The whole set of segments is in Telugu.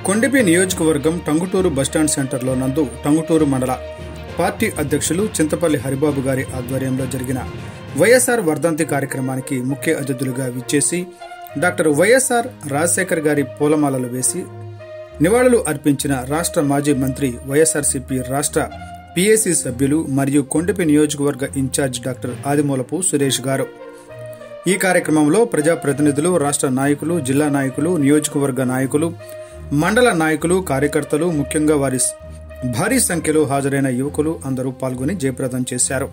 కొండపి నియోజకవర్గం టంగుటూరు బస్టాండ్ సెంటర్లో నందు టంగుటూరు మండల పార్టీ అధ్యక్షులు చింతపల్లి హరిబాబు గారి ఆధ్వర్యంలో జరిగిన వైఎస్ఆర్ వర్ధంతి కార్యక్రమానికి ముఖ్య అతిథులుగా విచ్చేసి డాక్టర్ వైఎస్ఆర్ రాజశేఖర్ గారి పూలమాలలు వేసి నివాళులు అర్పించిన రాష్ట్ర మాజీ మంత్రి వైఎస్ఆర్సీపీ రాష్ట్ర పీఏసీ సభ్యులు మరియు కొండపి నియోజకవర్గ ఇన్ఛార్జ్ డాక్టర్ ఆదిమూలపు సురేష్ గారు. ఈ కార్యక్రమంలో ప్రజాప్రతినిధులు, రాష్ట్ర నాయకులు, జిల్లా నాయకులు, నియోజకవర్గ నాయకులు, మండల నాయకులు, కార్యకర్తలు, ముఖ్యంగా వారి భారీ సంఖ్యలో హాజరైన యువకులు అందరూ పాల్గొని జయప్రదం చేశారు.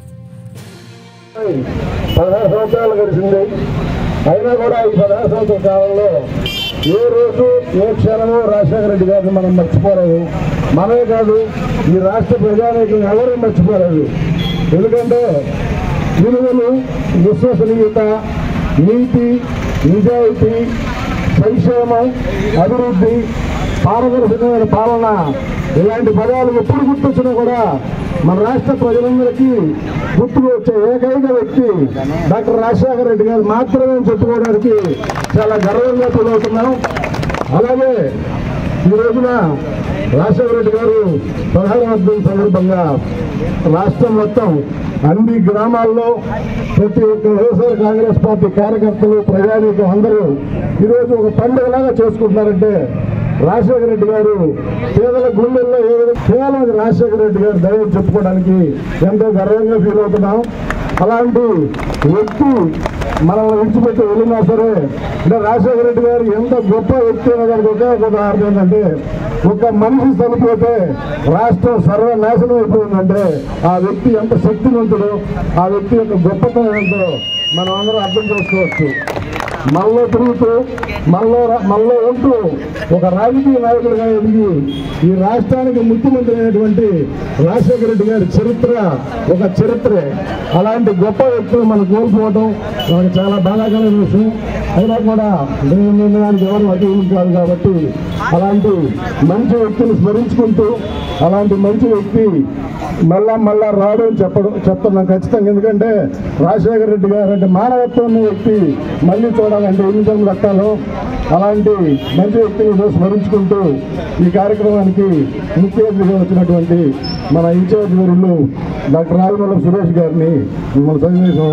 16 సంవత్సరాలు గడిచింది. అయినా కూడా ఈ 16 సంవత్సరాల కాలంలో ఏ రోజు ఏ క్షణమో రాజశేఖర రెడ్డి గారిని మనం మర్చిపోలేదు. మనమే కాదు, ఈ రాష్ట్ర ప్రజానీకం ఎవరూ మర్చిపోలేదు. ఎందుకంటే విలువలు, విశ్వసనీయత, నీతి, నిజాయితీ, సంక్షేమం, అభివృద్ధి, పారదర్శకమైన పాలన ఇలాంటి పదాలు ఎప్పుడు గుర్తొచ్చినా కూడా మన రాష్ట్ర ప్రజలందరికీ గుర్తుకు వచ్చే ఏకైక వ్యక్తి డాక్టర్ రాజశేఖర రెడ్డి గారు మాత్రమే చెప్పుకోవడానికి చాలా గర్వంగా ఫీల్ అవుతున్నాం. అలాగే ఈ రోజున రాజశేఖర రెడ్డి గారు 16వ వర్ధంతి సందర్భంగా రాష్ట్రం మొత్తం అన్ని గ్రామాల్లో ప్రతి ఒక్క వైఎస్ఆర్ కాంగ్రెస్ పార్టీ కార్యకర్తలు, ప్రజానీకం అందరూ ఈరోజు ఒక పండుగలాగా చేసుకుంటున్నారంటే రాజశేఖర రెడ్డి గారు పేదల గుండెల్లో కేవలం రాజశేఖర రెడ్డి గారు దయ చెప్పుకోవడానికి ఎంతో గర్వంగా ఫీల్ అవుతున్నాం. అలాంటి వ్యక్తి మనల్ని విడిచిపెట్టి వెళ్ళినా సరే అంటే రాజశేఖర రెడ్డి గారు ఎంత గొప్ప వ్యక్తి అనే దానికి ఒకే ఒక అర్థం ఏంటంటే, ఒక మనిషి చనిపోతే రాష్ట్రం సర్వనాశనం అయిపోయిందంటే ఆ వ్యక్తి ఎంత శక్తివంతుడు, ఆ వ్యక్తి యొక్క గొప్పతనం ఏంటో మనం అందరం అర్థం చేసుకోవచ్చు. మనలో తిరుగుతూ మనలో ఉంటూ ఒక రాజకీయ నాయకుడిగా ఎదిగి ఈ రాష్ట్రానికి ముఖ్యమంత్రి అయినటువంటి రాజశేఖర రెడ్డి గారి చరిత్ర ఒక చరిత్రే. అలాంటి గొప్ప వ్యక్తులు మనం కోల్పోవడం మనకు చాలా బాధాకరమైన విషయం. అయినా కూడా నిర్ణయానికి ఎవరు అతీతం కాదు కాబట్టి అలాంటి మంచి వ్యక్తిని స్మరించుకుంటూ అలాంటి మంచి వ్యక్తి మళ్ళా రావడం చెప్తున్నాం ఖచ్చితంగా. ఎందుకంటే రాజశేఖర రెడ్డి గారు అంటే మానవత్వం ఉన్న వ్యక్తి మళ్ళీ చూడాలంటే ఎన్ని జన్మలు ఎత్తాలో అలాంటి మంచి వ్యక్తిని స్మరించుకుంటూ ఈ కార్యక్రమానికి ముఖ్య అతిథిగా వచ్చినటువంటి మన ఇన్ఛార్జ్ వర్యులు డాక్టర్ ఆదిమూలపు సురేష్ గారిని మిమ్మల్ని సన్నివేశం